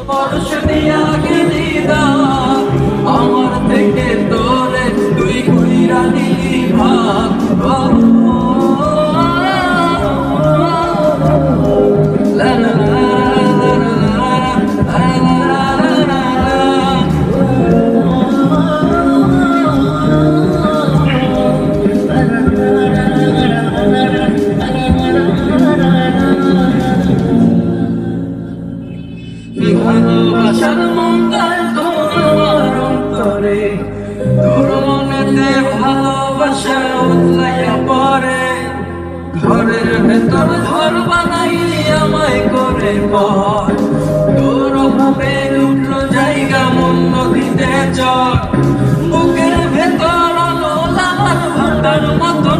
পরশ দিয়া গেলি দাগ, আমার থেকে তোরে তুই কইরা নিলি ভাগ। লা লা লা লা লা লা ভালোবাসার মঙ্গল তোমার অন্তরে, তোর মনেতে ভালোবাসা উতলাইয়া পড়ে। ঘরের ভেতর ঘর বানাইলি আমায় করে পর, তোর ভাবে উঠলো জায়গা মন নদীতে চর। বুকের ভেতর আলো আমার ভাটার মতো